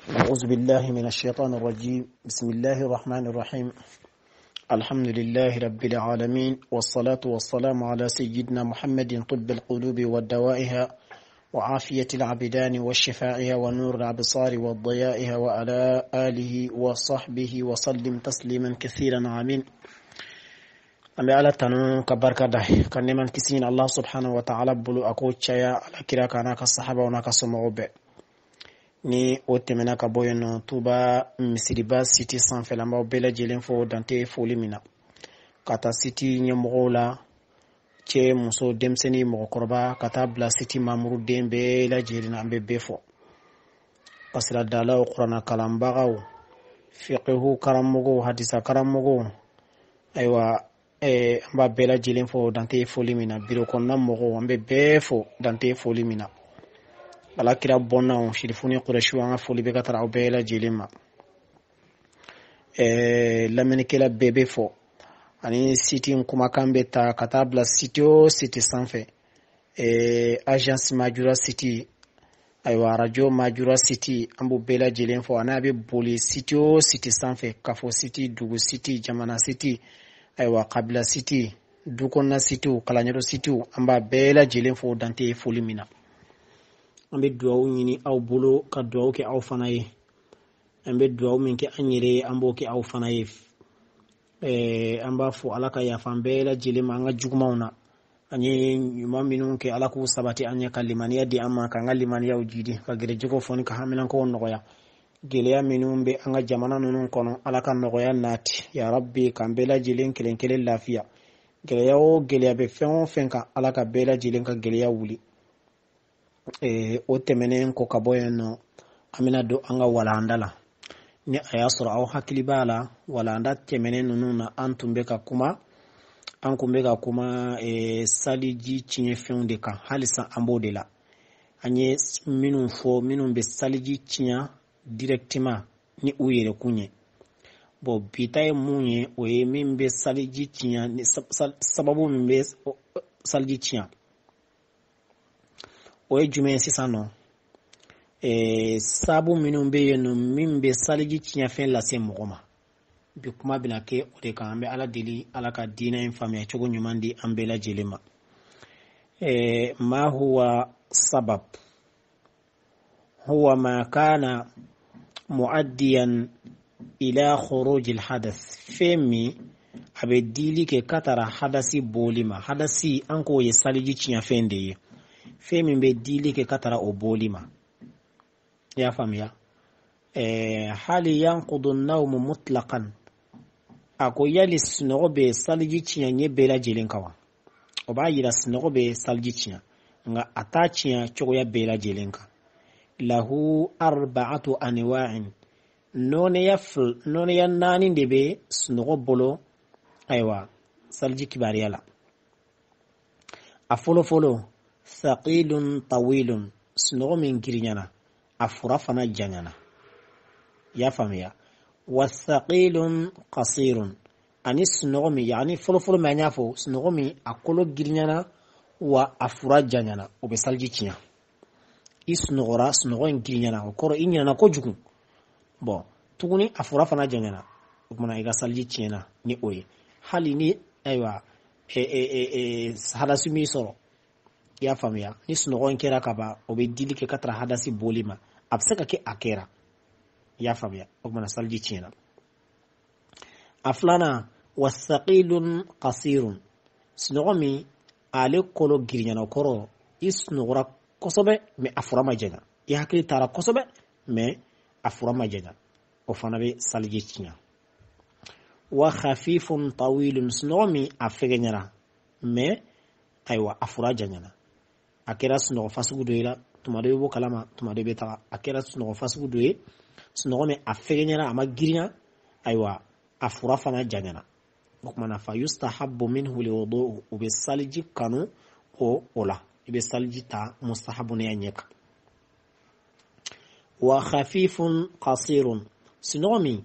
أعوذ بالله من الشيطان الرجيم. بسم الله الرحمن الرحيم. الحمد لله رب العالمين، والصلاة والسلام على سيدنا محمد طب القلوب والدوائها وعافية العبدان والشفائها ونور الأبصار والضيائها وعلى آله وصحبه وسلم تسليما كثيرا. آمين. أمي على تنو كبركة ده كان من كسين الله سبحانه وتعالى بلو أكو تشايا على كرا كانك الصحابة وناك سمعوبة ni otemena ka boyeno tuba misiriba city sans felamba bela jelen fo dante folimina kata city nyemola che muso demseni mo korba kata bla city mamuru dembe la jelina ambe befo pasra dala o qur'ana kalambagaw fiqhu karamugo hadisa karamugo aywa amba bela jelen fo dante folimina biro konna mo ambe befo dante folimina ala kira bonna on shirifuni qurashu anga foli be katara obela jilima lamenikela bebe fo ani city kuma kambe ta katabla city sanfe agence majura city aywa radio majura city ambu bela jilen fo anabe boli city sanfe kafo city dugu city jamana city aywa kabila city dukonna city kalanyero city amba bela jilen fo dante folimina ambe duwawu ñini aw bolo ka duwawu ke aw fana ye ambe duwawu min ke an yɛrɛ ambo ke aw fana ye an b'a fɔ ala ka yafan bɛɛ lajɛlen ma an ka jugumanw na an ye ɲuman minnu kɛ ala k'u sabati an ye ka limaniya di an ma k'an ka limaniyaw jidi ka gɛrɛjɛgɛw fɔ ni ka haminankow nɔgɔya gɛlɛya minnu bɛ an ka jamana ninnu kɔnɔ ala ka nɔgɔya naati ya rabbi k'an bɛɛ lajɛlen kelen kelen lafiya gɛlɛya o gɛlɛya bɛ fɛn o fɛn kan ala ka bɛɛ lajɛlen ka gɛlɛya wuli o tɛmɛnen ko ka bɔ yen nɔ an bɛna don an ka walanda la ni a y'a sɔrɔ aw hakili b'a la walanda tɛmɛnen ninnu na an kun bɛ ka kuma saliji tiɲɛfɛnw de kan halisa an b'o de la an ye minnu fɔ minnu bɛ saliji tiɲɛ directement ni u yɛrɛ kun ye bon bita ye mun ye o ye min bɛ saliji tiɲɛ ni sababu min bɛ saliji tiɲɛ o ye jumɛn sisan nɔ sabu minnu bɛ yen nɔ min bɛ saliji tiɲɛfɛn lase mɔgɔ ma bi kuma bɛna kɛ o de kan an bɛ ala deli ala ka diinɛ in faamuya cogo ɲuman di an bɛɛ lajɛlen ma ma huwa sabab huwa ma kana muaddiyan ila khuruj alhadath fɛn min a bɛ dili kɛ ka tara hadasi boli ma hadasi an k'o ye saliji tiɲɛfɛn de ye fɛn min bɛ dili kɛ ka tara o boli ma i y'a faamuya hali yanqudu an-nawm mutlaqan a ko yali sunɔgɔ bɛ saliji tiɲɛ ɲɛ bɛɛ lajɛlen kan wa o b'a yira sunɔgɔ bɛ saliji tiɲɛ nka a t'a tiɲɛ cogoya bɛɛ lajɛlen kan lahu arba'atu anwa'in nɔnɛya naani de bɛ sunɔgɔ bolo ayiwa saliji kibariya la a fɔlɔ thaqilun tawilun sunɔgɔ min giriɲana a fura fana janyana y'a faamuya wa thaqilun qasirun ani sunɔgɔ min yani fɔlɔ min an y'a fɔ sunɔgɔ min a kolo giriɲana wa a fura janyana o bɛ saliji tiɲɛ i sunɔgɔra sunɔgɔ in giriɲana o kɔrɔ i ɲinana kojugu bon tuguni a fura fana janyana o kumana i ka saliji tiɲɛna ni o ye hali ni ayiwa hadasi min sɔrɔ i y'a faamuya ni sunɔgɔ in kɛra ka ban o bɛ dili kɛ ka tara hadasi boli ma a bɛ se ka kɛ a kɛra i y'a faamuya o kumana saliji tiɲɛna a filanan wasaqilun qasirun sunɔgɔ min ale kolo giriɲana o kɔrɔ i sunɔgɔra kosɛbɛ mɛ a fura ma janya i hakili taara kosɛbɛ mɛ a fura ma janya o fana bɛ saliji tiɲɛ wa khafifun tawilun sunɔgɔ min a fɛgɛɲara mɛ ayiwa a fura janyana a kɛra sunɔgɔ fasugu dɔ ye la tuma dɔ bɛ bɔ kalama tuma dɔ bɛ taga a kɛra sunɔgɔ fasugu dɔ ye sunɔgɔ min a fɛgɛɲara a ma girinya ayiwa a fura fana janyana o kumana fa yustahabbu minhu liwudu u bɛ saliji kanu o la i bɛ saliji ta mustahabuniya ɲɛ kan wa khafifun qasirun sunɔgɔ min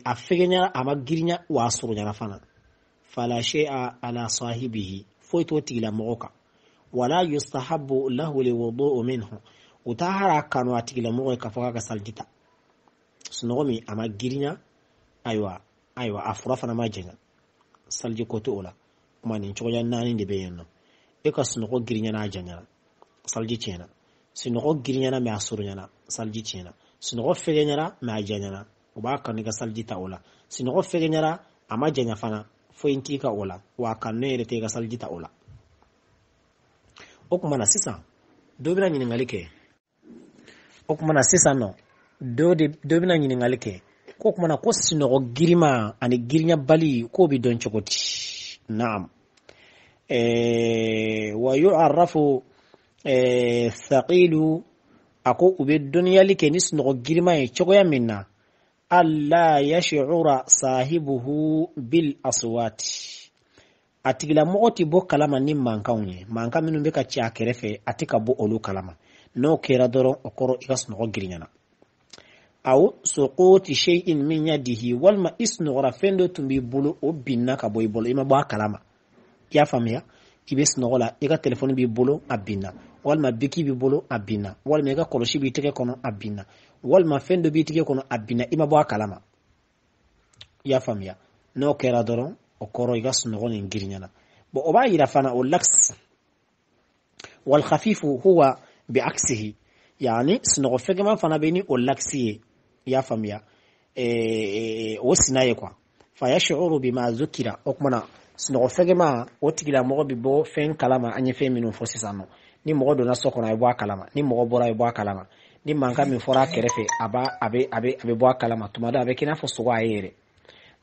a fɛgɛɲara a ma girinya wa a surunyana fana fala shay'a ala sahibihi foyi t'o tigila mɔgɔ kan wala yustahabbu lahu liwudu minhu uta hara kanu atigila mo ka foka ka saljita sunnogo mi ama girinya aywa afura fana ma jenga salji ko to ola kuma ni choya nani de beyenno e ka sunnogo girinya na janya salji chena sunnogo girinya na me asurunya na salji chena sunnogo fegenya na me ajanya na uba kan ga saljita ola sunnogo fegenya na ama jenya fana fo inti ka ola wa kan ne rete ga saljita ola o kuma na sisa do bina nyini ngalike o kuma na sisa no do bina nyini ngalike ko kuma na ko sinogo girima ani girinya bali ko bi don chokoti na'am wa yu'arrafu thaqilu ako ube dunya like ni sinogo girima e chogoya minna alla yash'ura sahibuhu bil aswati atigila mogoti bo kalama ni mankawnye manka minu be ka ci akerefe atika bo olu kalama no kera doro okoro igasno girinyana aw suquti shay'in min yadihi wal ma isnu rafendo tumbi bulu o binna ka boy bolo ima ba kalama ya famia ibesno gola iga telephone bi bulu abinna wal ma biki bi bulu abinna wal ma ga koloshi bi tike kono abinna wal ma fendo bi tike kono abinna ima ba kalama ya famia no kera doro okoro igasno goni ngirinyana bo oba ira fana o laks wal khafifu huwa biaksihi yani snogo fegema fana beni o laksiye ya famia o sinaye kwa fa yash'uru bima zukira okmana snogo fegema o tigila mo bi bo fen kalama anye fe minu fosisano ni mo do na soko na ibo kalama ni mo bora ibo kalama ni manga mi fora kerefe aba abe bo kalama tumada abe kina foso wa yere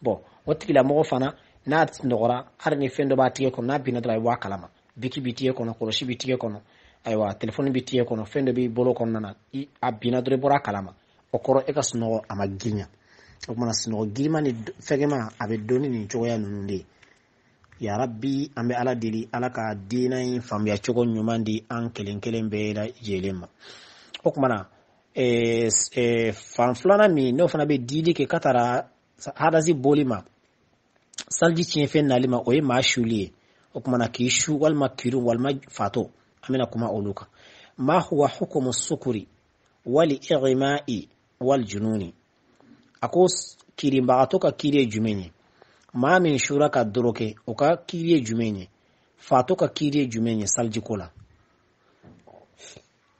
bo o tigila mo fana na ndogora har ni fendo ba tiye ko na binadra ibo kalama biki bitiye kono koloshi bitiye kono aywa telephone bitiye kono fendo bi bolo kono nana I abina dore bora kalama okoro eka sno ama ginya okmana sno girima ni fegema abe doni ni choya nunde ya rabbi ambe ala dili ala ka dina yin famya chogo nyumandi an kelen beela jelema okmana fanflana mi no fana be dili ke katara hadazi bolima salji chien nalima oye ma shulie okmana kishu wal makiru wal mafato amina kuma oluka ma huwa hukumu sukuri wal igma'i wal jununi akos kirimba atoka kiriye jumenye ma min shuraka doroke oka kiriye jumenye fatoka kiriye jumenye salji kola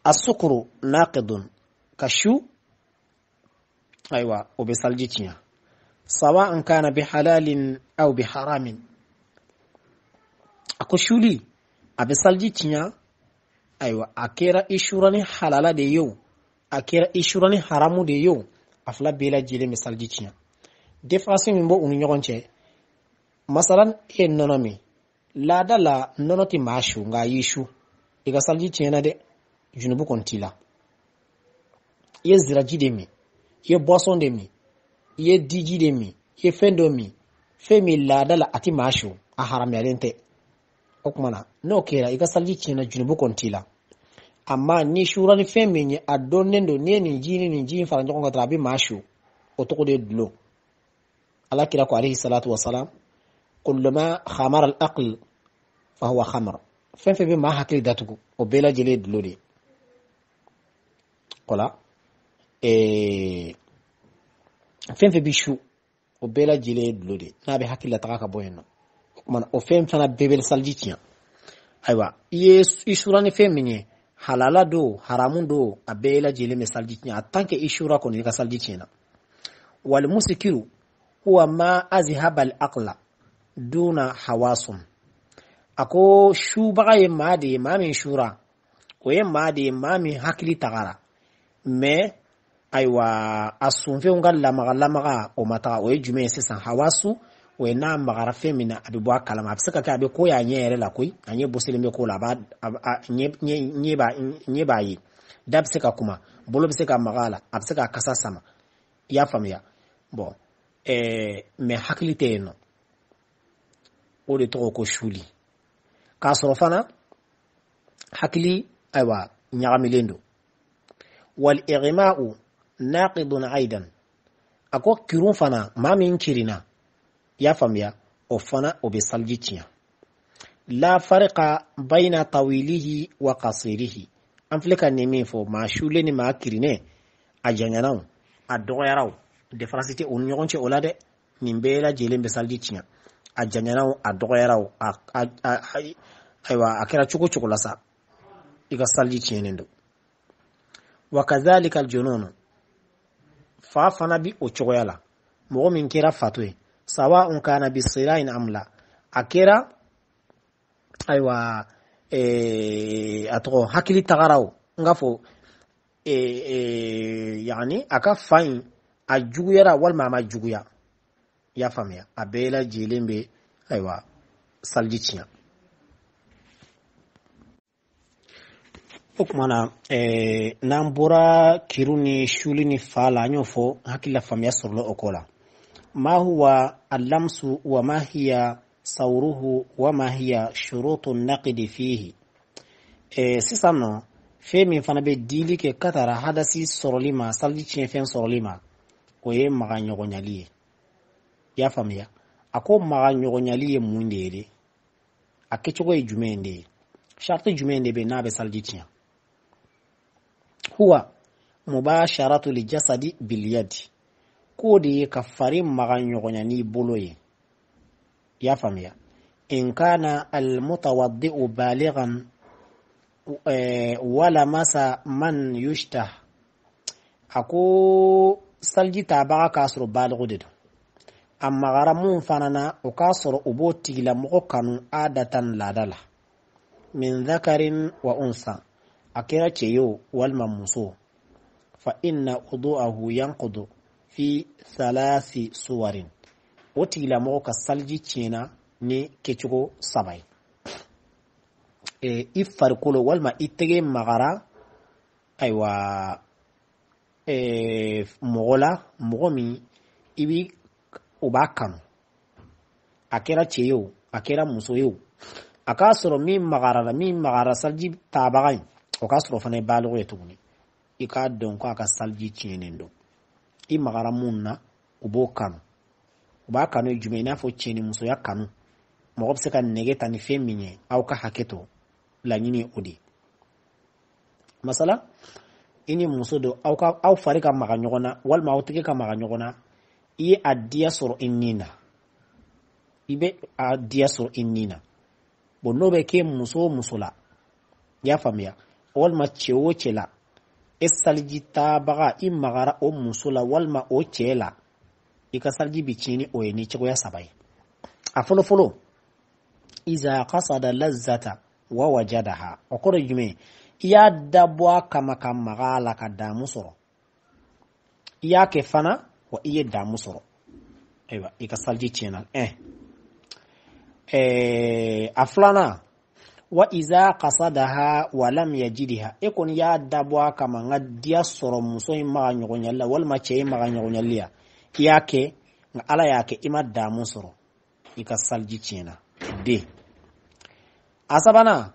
asukuru naqidun kashu aywa obe salji tinya sawa an kana bi halalin aw bi haramin akoshuli abe salji tinya aywa akera ishurani halala de yo akera ishurani haramu de yo afla bela jile misalji tinya defasi mimbo unu nyogonche masalan nonomi la dala nonoti mashu nga yishu iga salji tinya de junubu kontila ye ziraji de mi ye boisson de mi ye diji de mi ye fendo mi femi la dala ati mashu a haram yalente okmana no kera iga salji tinya junubu kontila amma ni shura ni femenye adonendo ni jini fara ngonga trabi mashu otoko de dlo ala kira ko alayhi salatu wassalam kullu ma khamara al aql fa huwa khamr fe be ma hakli datugo o bela jele dlo de kola fe bishu o bela jele dlo de na be hakila taka boyeno man o fana bebel saljitia aywa ishura ni femenye halala do haramun do abela jele me saljitia atanke ishura ko ni ka saljitina wal musikiru huwa ma azhaba al aqla duna hawasun ako shuba ye made mamin shura ko ye made mamin hakli tagara me aywa asunfe ngalla magalla o mata o jume sisan hawasu we na magara femina abibo kalama absaka ka be ko ya nyere la koy anye boseleme ko la ba nyeba yi dabsaka kuma bolo bisaka magala absaka kasa sama ya famia bon me haklite no o de to ko shuli ka sorofana hakli aywa nyagamilendo wal igma'u naqidun aidan ako kirun fana mamin kirina ya famia ofana obe saljitia la farqa baina tawilihi wa qasirihi an filɛ ka nin min fɔ maa sulen ni maa kirinen a janyana a dɔgɔyara différence tɛ u ni ɲɔgɔn cɛ o la dɛ nin bɛɛ lajɛlen bɛ saliji tiɲɛ a janyana a dɔgɔyara ayiwa a kɛra cogo cogo la sa i ka saliji tiɲɛnen don wa kazalika al-junun fa fana bi o cogoya la mɔgɔ min kɛra fato ye sawa'un kana bisirain amla a kɛra ayiwa a tɔgɔ hakili tagaraw n ka fɔ yani a ka fa in a juguyara walima a ma juguya i y'a faamuya a bɛɛ lajɛlen bɛ ayiwa saliji tiɲɛ o tuma na n'an bɔra kiru ni suli ni fa la an y'o fɔ hakili la faamuya sɔrɔla o ko la ma huwa al-lamsu wa ma hiya sawruhu wa ma hiya shurutu naqdi fihi sisan nɔ fɛn min fana bɛ dili kɛ ka tara hadasi sɔrɔli ma saliji tiɲɛfɛn sɔrɔli ma o ye maga ɲɔgɔnyali ye i y'a faamuya a ko maga ɲɔgɔnyali ye mun de ye de a kɛcogo ye jumɛn de ye sharti jumɛn de bɛ n'a bɛ saliji tiɲɛ huwa mubasharatu li jasadi bil yadi ko de ye ka fari maga ɲɔgɔnya n'i bolo ye i y'a faamuya in kana al mutawaddi'u balighan wala masa man yushtah a ko salji tabaga k'a sɔrɔ baaligu de don a magara mun fana na o k'a sɔrɔ o b'o tigila mɔgɔ kanu adatan laada la min dhakarin wa unsa a kɛra cɛ ye o walima muso fa inna wudu'ahu yanqudu fi thalathi suwarin o tigila mɔgɔ ka salji tiɲɛna ni kɛcogo saba ye i farikolo walima i tɛgɛ magara ayiwa mɔgɔ la mɔgɔ min i bi o b'a kanu a kɛra cɛ ye o a kɛra muso ye o a k'a sɔrɔ min magara salji tabaga in o k'a sɔrɔ fana ye baaligu ye tuguni i k'a dɔn ko a ka salji tiɲɛnen don i magara mun na u b'o kanu u b'a kanu jumɛn i n'a fɔ cɛ ni musoya kanu mɔgɔ bɛ se ka nɛgɛ ta ni fɛn min ye aw ka hakɛ to laɲini o de masala i ni muso don aw fari ka maga ɲɔgɔn na walima aw tɛgɛ ka maga ɲɔgɔn na i ye a diya sɔrɔ i nin na i bɛ a diya sɔrɔ i nin na bon n'o bɛ kɛ muso o muso la i y'a faamuya walima cɛ o cɛ la e saliji tabaga i magara o muso la walima o cɛ la i ka saliji bi tiɲɛ ni o ye ni cogoya saba ye a fɔlɔ fɔlɔ iza qasada lazzata wa wajadaha o kɔrɔ ye jumɛn i y'a dabɔ a kama ka maga a la ka daamu sɔrɔ i y'a kɛ fana wa i ye daamu sɔrɔ ayiwa i ka saliji tiɲɛna a filanan wa iza qasadaha wa lam yajidha e kɔni y'a dabɔ a kama nka diya sɔrɔ muso in maga ɲɔgɔnyali la walima cɛ in maga ɲɔgɔnyali la i y'a kɛ nka ala y'a kɛ i ma daamu sɔrɔ i ka saliji tiɲɛna de a sabanan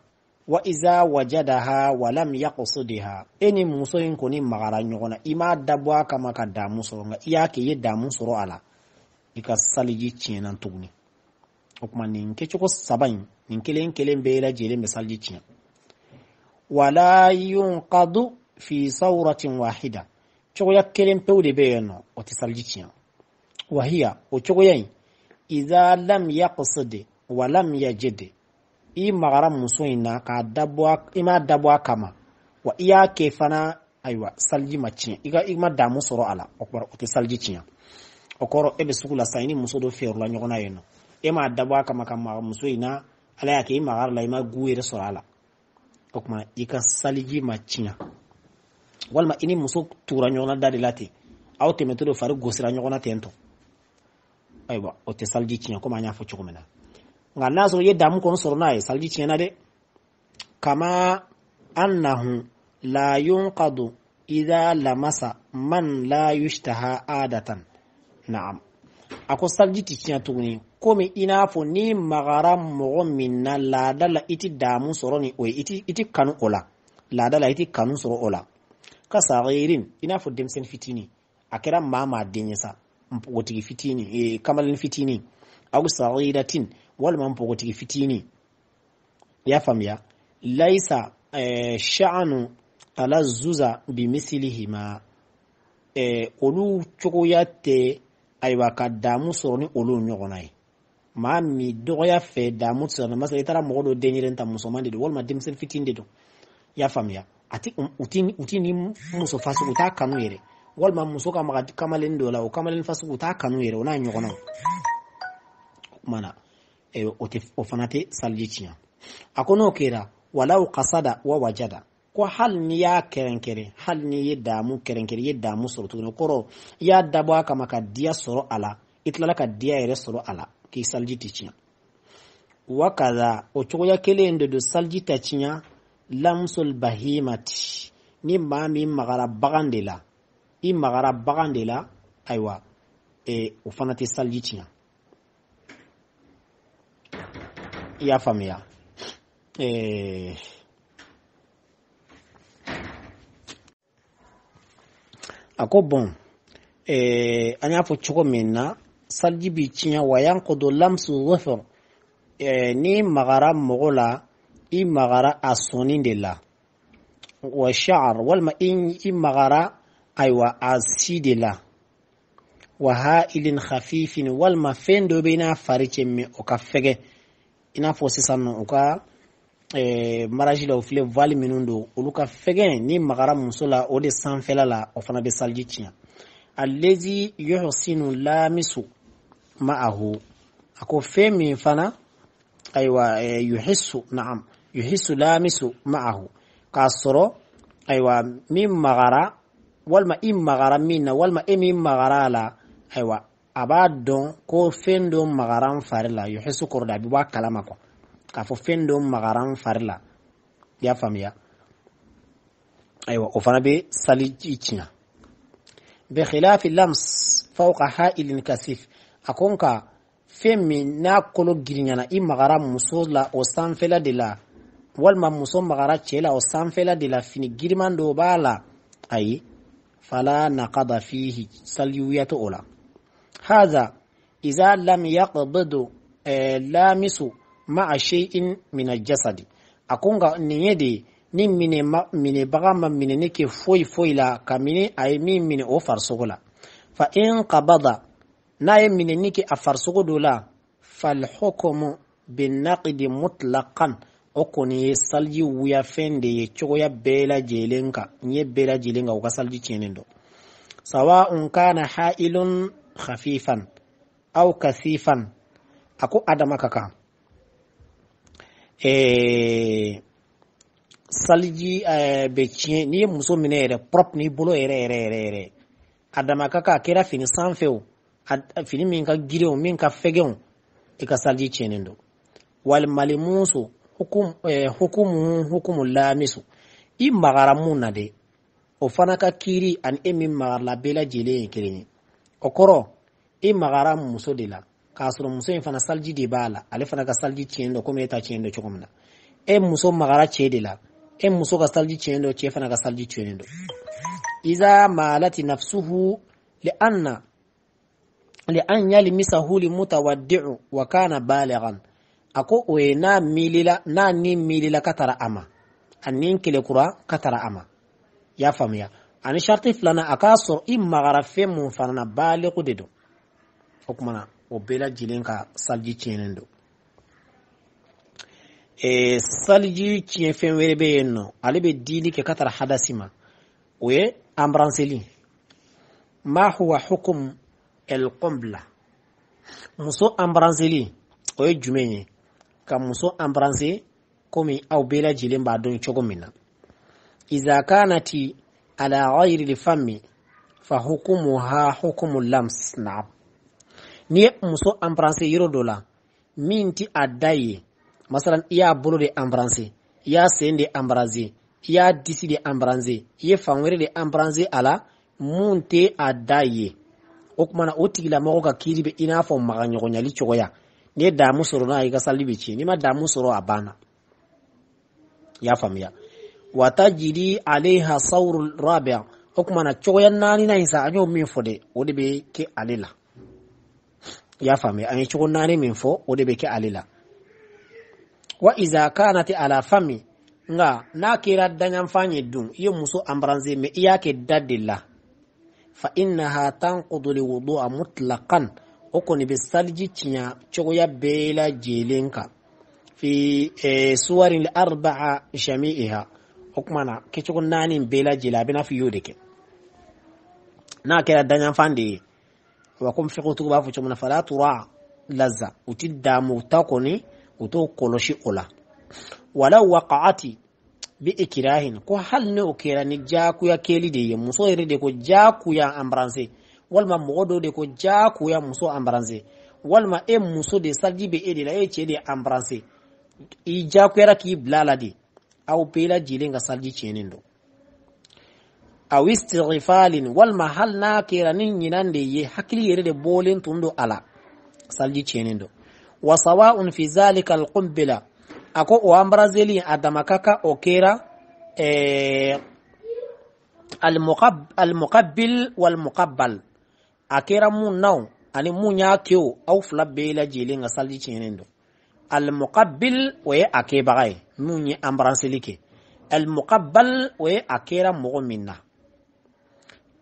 wa iza wajadaha wa lam yaqsidha e ni muso in kɔni magara ɲɔgɔn na i ma dabɔ a kama ka daamu sɔrɔ nka i y'a kɛ i ye daamu sɔrɔ a la i ka saliji tiɲɛna tuguni o kuma nin kɛcogo saba in nin kelen kelen bɛɛ lajɛlen bɛ saliji tiɲɛ wala yunqadu fi sawratin wahida cogoya kelen pewu de bɛ yen nɔ o tɛ saliji tiɲɛ wahiya o cogoya in iza lam yaqsid wa lam yajid i magara muso in na k'a dabɔ i ma dabɔ a kama wa i y'a kɛ fana ayiwa saliji ma tiɲɛ i ma daamu sɔrɔ a la o tɛ saliji tiɲɛ o kɔrɔ e bɛ sugu la sa i ni muso dɔ fɛrɛla ɲɔgɔn na yen nɔ e ma dabɔ a kama ka maga muso in na ala y'a kɛ i magara la i ma gu yɛrɛ sɔrɔ a la o kuma i ka saliji ma tiɲɛ walima i ni muso tugura ɲɔgɔn na da de la ten aw tɛmɛtɔ fari gosira ɲɔgɔn na ten tɔ ayiwa o tɛ saliji tiɲɛ komi an y'a fɔ cogo min na nka n'a sɔrɔ i ye daamu kɔni sɔrɔ n'a ye saliji tiɲɛna dɛ kama annahu la yunqadu idha lamasa man la yushtaha adatan na'am a ko saliji ti tiɲɛ tuguni komi i n'a fɔ ni magara mɔgɔ min na laada la i ti daamu sɔrɔ ni o ye i ti kanu o la laada la i ti kanu sɔrɔ o la ka sagirin i n'a fɔ denmisɛnnin fitinin a kɛra maa den ye sa npogotigi fitinin kamaleni fitinin aw sagiratin walima npogotigi fitinin i y'a faamuya laysa sha'anu ala zuza bimisilihima olu cogoya tɛ ayiwa ka daamu sɔrɔ ni olu ɲɔgɔnna ye maa min dɔgɔya fɛ daamu sɔrɔ masala i taara mɔgɔ dɔ denyɛrɛnin ta musoman de don walima denmisɛnnin fitinin de don i y'a faamuya u ti ni muso fasugu t'a kanu yɛrɛ walima muso ka maga kamalen dɔ la o kamalen fasugu t'a kanu yɛrɛ o n'a ɲɔgɔnnaw o kumana o fana tɛ saliji tiɲɛ a ko n'o kɛra walaw qasada wa wajada ko hali n'i y'a kɛrɛnkɛrɛn hali n'i ye daamu kɛrɛnkɛrɛn i ye daamu sɔrɔ tuguni kɔrɔ i y'a dabɔ a kama ka diya sɔrɔ a la i tilala ka diya yɛrɛ sɔrɔ a la k'i saliji tɛ tiɲɛ wa kaza o cogoya kelen de don saliji tɛ tiɲɛ lamsul bahimati ni maa min magara bagan de la i magara bagan de la ayiwa o fana tɛ saliji tiɲɛ i y'a faamuya a ko bon an y'a fɔ cogo min na saliji bi tiɲɛ wa yanqudu lamsu dhufr ni magara mɔgɔ la i magara a sɔnni de la wa sha'r walima i magara ayiwa a si de la wa ha'ilin khafifin walima fɛn dɔ bɛ i n'a fari cɛ min o ka fɛgɛ i n'a fɔ sisan nɔ u ka maraji la o filɛ vali minnu don olu ka fɛgɛn ni magara muso la o de sanfɛla la o fana bɛ saliji tiɲɛ allazi yuhsinu lamisu ma'ahu a ko fɛn min fana ayiwa yuhissu lamisu ma'ahu k'a sɔrɔ ayiwa min magara walima i magara min na walima e min magara la ayiwa a b'a dɔn ko fɛn dɔ magara n fari la yuhissu kɔrɔ de a bɛ bɔ a kalama kɔ k'a fɔ fɛn dɔ magara n fari la i y'a faamuya ayiwa o fana bɛ saliji tiɲɛ bɛ khilafi lams fawqa ha'ilin kasif a ko nka fɛn min n'a kolo girinyana i magara muso la o sanfɛla de la walima muso magara cɛ la o sanfɛla de la fini giriman dɔ b'a la ayi fala naqada fihi saliyuya to o la hadha idha lam yaqbid lamisu ma'a shay'in min al-jasad a ko nka nin ye de ni minɛbaga ma minɛni kɛ foyi la ka minɛ a ye min minɛ o farisogo la fa in qabada n'a ye minɛni kɛ a farisogo dɔ la fal hukmu bin naqdi mutlaqan o kɔni ye saliji wuya fɛn de ye cogoya bɛɛ lajɛlen kan n ye bɛɛ lajɛlen kan o ka saliji tiɲɛnen dɔn sawa'un kana ha'ilun khafifan aw kasifan a ko adama ka kan saliji bɛ tiɲɛ n'i ye muso minɛ yɛrɛ propre n'i bolo yɛrɛ adama ka kan a kɛra fini sanfɛ o fini min ka girin o min ka fɛgɛn o i ka saliji tiɲɛnen don walima muso hukumu lamisu i magara mun na dɛ o fana ka kiiri ani e min magarala bɛɛ lajɛlen ye kelen ye o kɔrɔ i magara muso de la k'a sɔrɔ muso in fana saliji de b'a la ale fana ka saliji tiɲɛ dɔn komi e ta tiɲɛ dɔn cogo min na e muso magara cɛ de la e muso ka saliji tiɲɛ dɔn cɛ fana ka saliji tiɲɛ dɔn iza malati nafsuhu li'an yalmisahu limutawaddi'u wa kana balighan ako o ye n'a ni milila ka tara a ma ani kele kura ka tara a ma y'a faamuya ani sharti filanan a k'a sɔrɔ i magara fɛn mun fana na baaligu de don o kumana o bɛɛ lajɛlen ka saliji tiɲɛnen don saliji tiɲɛ fɛn wɛrɛ bɛ yen nɔ ale bɛ dili kɛ ka tara hadasi ma o ye embrasseli ma huwa hukum el-qubla muso embrasseli o ye jumɛn ye ka muso embrasser komi aw bɛɛ lajɛlen b'a dɔn cogo min na iza kanati ala ghayri al-fami fa hukumuha hukumu lams na'am ni ye muso embrasser yɔrɔ dɔ la min ti a da ye masalan i y'a bolo de embrasser i y'a sen de embrasser i y'a disi de embrasser i ye fan wɛrɛ de embrasser a la mun tɛ a da ye o kumana o tigilamɔgɔ ka kiiri bɛ i n'a fɔ maga ɲɔgɔnyali cogoya n'i ye daamu sɔrɔ n'a ye i ka saliji bɛ tiɲɛ n'i ma daamu sɔrɔ a banna i y'a faamuya wa tajiri aleha sawru rabi'a o kumana cogoya naani na in sa an y'o min fɔ dɛ o de bɛ kɛ ale la i y'a faamuya an ye cogo naani min fɔ o de bɛ kɛ ale la wa iza kanat ala fami nga na kira danyan fanye dun iyo muso ambranze me iyake dadilla fa innaha tanqudu li wudu'a mutlaqan okoni be salji tinya chogoya bela jelenka fi suwarin li arba'a jami'iha okmana ke chogo nani bela jela bina fi yodeke na kira danyan fande wa kum fi qutu ba fu chomna fala tura lazza utidda mutakoni uto koloshi ola wala waqa'ati bi ikrahin ko hal ne okera ni jaku ya keli de muso ire de ko jaku ya ambranse walma modo de ko jaku ya muso ambranse walma muso de salji be ede la ce de ambranse i jaku ya ki blala de aw pela jilenga salji chenendo aw istighfalin walma hal na kera nin yinande ye hakili ire de bolen tundo ala salji chenendo wa sawa'un fi zalika alqumbila ako o ambrazeli adamakaka okera al-muqabbil wal-muqabbal akera mun naw ani munya kyo aw flabela jeli nga salji chenendo al-muqabbil wa akebagay munyi ambranselike al-muqabbal wa akera mu'minna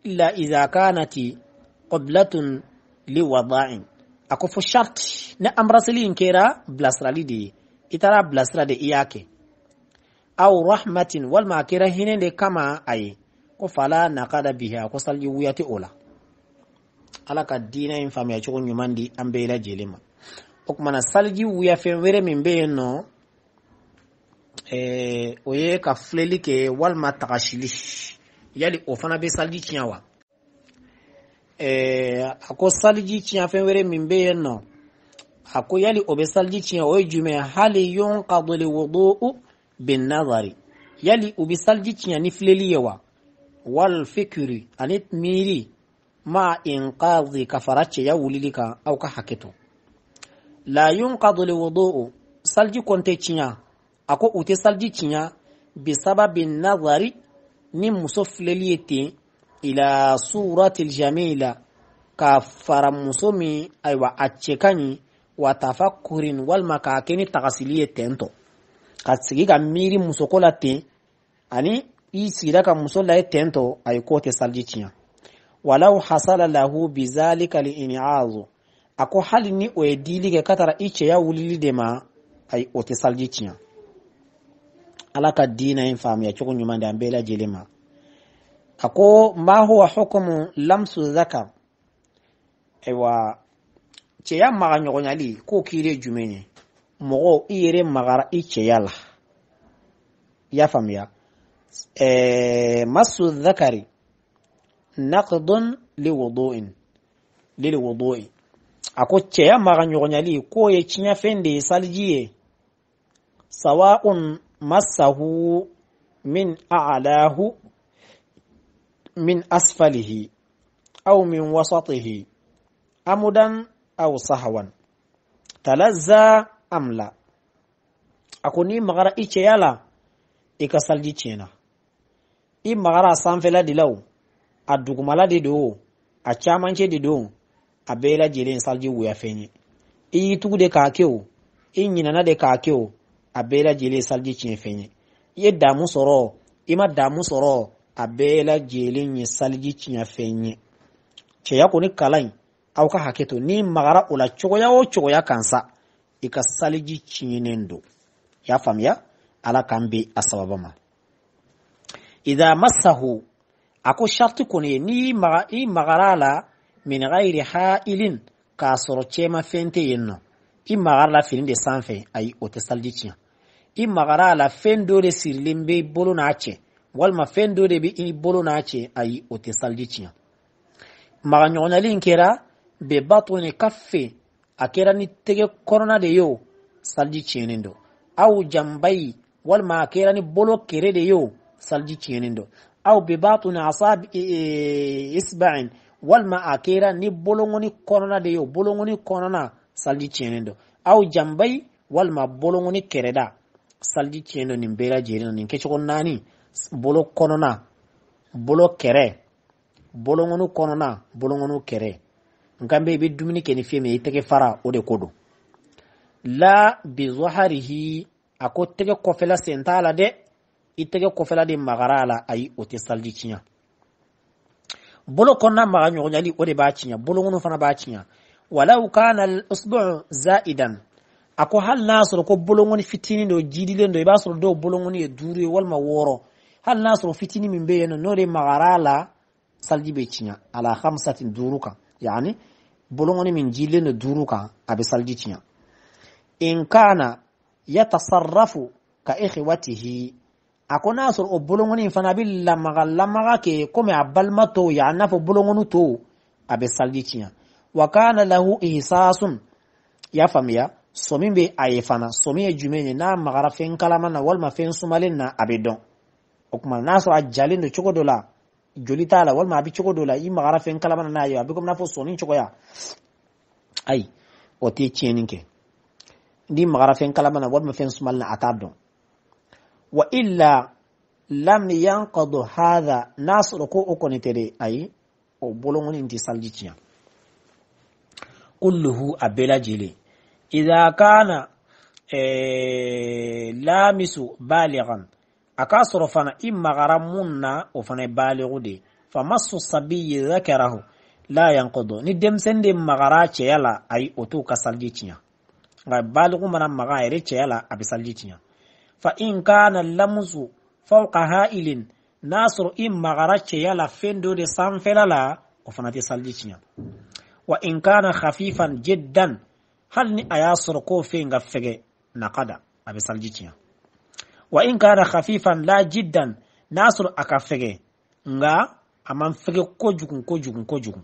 illa idha kanati qiblatun liwada'in ako fo shart na ambraseli inkera blasrali de itara blasra de iyake aw rahmatin wal makira hinende kama ay ko fala naqada biha ko salji wuyati ola alaka dina infami ya chugo nyumandi ambela jelema okmana salji wuya fe were min be no oye ka fleli ke wal matakashili yali ofana be salji chiawa ako salji chia fe were min be no ako yali obe salji chia o jume hali yunqadu li wudu'u bin nazari yali obe salji chia ni fleli yawa wal fikri anit miri ma inqadhi kafarache ya wulilika au ka haketo la yunqadu li wudu'u salji konte chia ako ute salji chia bi sababin nazari ni musofleli yete ila suratil jamila ka faramusomi aywa achekani wa tafakkurin wal makakeni tagasiliye tento katsigi ga miri musokola te ani isira ka musola tento ay kote saljichiya walau hasala lahu bizalika li'in'azu ako halini o edili ke katara iche ya wulili dema ay ote saljichiya alaka dina infam ya choko nyumande ambela jelema ako ma huwa hukumu lamsu dhakar ewa cheya maga nyogonyali ko kire jumene mogo ire magara icheyala ya famia masu dhakari naqdun liwudu'i ako cheya maga nyogonyali ko ye chinya fende saljiye sawa'un masahu min a'lahu min asfalihi aw min wasatihi amudan aw sahwan talazza amla akoni magara iche yala ikasalji chena I magara sanfela dilaw adugumala de do a chamanche de do abela jelen salji wuya fenye I tugude kakeo I nyinana de kakeo abela jelen salji chen fenye ye damu soro ima damu soro abela jelen ye salji chen fenye cheya koni kalai au ka haketo ni magara ula chogoya o chogoya kansa ika salji chinendo ya famya ala kambi asababama idha massahu ako sharti kone ni magara la min ghairi ha'ilin ka soro chema fente yenno I magara la filinde sanfe ay ote salji chinya I magara la fendo de sirlimbe bolo nache walma fendo de bi bolo nache ay ote salji chinya maga nyonali nkera be batone kaffe akera ni tege korona de yo salji chenendo au jambai walma akera ni bolo kere de yo salji chenendo au be batone asab isba'in walma akera ni bolo ngoni korona de yo bolo ngoni korona salji chenendo au jambai walma bolo ngoni kereda salji chenendo ni mbera jerino ni kecho nani bolo korona bolo kere bolongonu konona bolongonu kere ngambe be dumini keni feme iteke fara ode kodo la bi zuharihi ako tege kofela sentala de itege kofela de magarala ay o te salji tinya bolo konna maga nyogonyali o de ba tinya bolo ngono fana ba tinya walau kana al usbu' zaidan ako hal nasro ko bolo ngoni fitini do jidile ndo ba soro do bolo ngoni e dure walma woro hal nasro fitini min be no de magarala salji be tinya ala khamsatin duruka yani bolo ngoni min jidile no duruka abe salji tinya in kana yatasarrafu ka ikhwatihi akona sur o bolongoni fana bil lamaga ke comme abalmato ya nafo bolongonu to abe salditia wa kana lahu ihsasun ya famia somimbe ayefana somiye jumene na magara fen kalamana wal ma fen sumalen na abedon okuma naso ajale no chogodola jolitala wal ma abi chogodola i magara fen kalamana na yo abi comme nafo sonin chogoya ay o te tieninke ndi magara fen kalamana wal ma fen sumalna atadon wa illa lam yanqadu hadha nasr ko okonitere ay o bolongoni inti saljitia kulluhu abela jili idha kana lamisu balighan akasro fana imma garamunna o fana balighude famassu sabiy dhakarahu la yanqadu ni demsende magara cheyala ay otu ka saljitia ga balighu mana magara ere cheyala abisaljitia fa in kana lamzu fawqa ha'ilin nasr imma garache yala fendo de sanfelala o fanati saldicia wa in kana khafifan jiddan hal ni ayasr ko fenga fege naqada abi saldicia wa in kana khafifan la jiddan nasr akafege nga amam fege ko jugun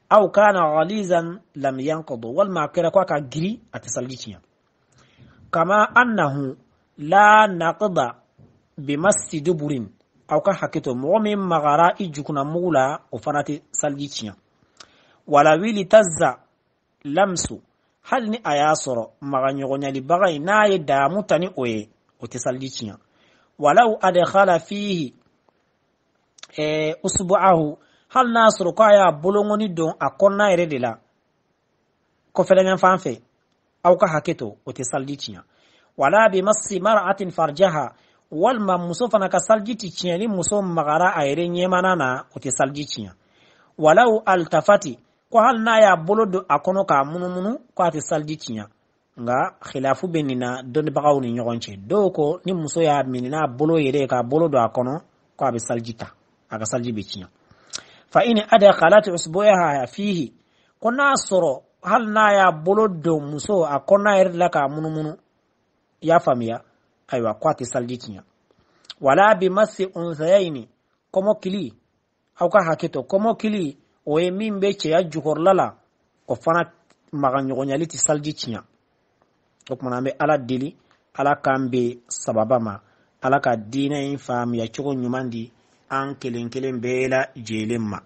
aw kana ghalizan lam yanqadu wal ma'kira ko ka giri at saldicia kama annahu la naqda bimassi duburin aw ka hakito mu'min magara ijukuna mula o fanati saljicia wala wili tazza lamsu hal ni ayasoro maganyogonyali bagay naye damu tani oye o te saljicia walau adkhala fihi usbu'ahu hal nasru kaya bolongoni don akonna eredela ko felenyan fanfe aw ka hakito o te saljicia wala bimassi mar'atin farjaha wal ma musofana ka saljiti chiani musom magara ayre nyemanana o te saljicia walau altafati ko hal na ya bolodo akono ka munumunu ko ate saljicia nga khilafu benina don bagawni nyogonche doko ni muso ya minina bolo yere ka bolodo akono ko abe saljita aga saljibicia fa in adkhalat usbuha fihi kona soro hal na ya bolodo muso akona yere ka munumunu ya famia aywa kwati saljitia wala bimasi unsayaini komo kili au ka haketo komo kili o emimbe che ya jukorlala o fana maganyogonyaliti saljitia okmanambe ala dili ala kambe sababama ala ka dina infam ya chogo nyumandi an kelen bela jelemma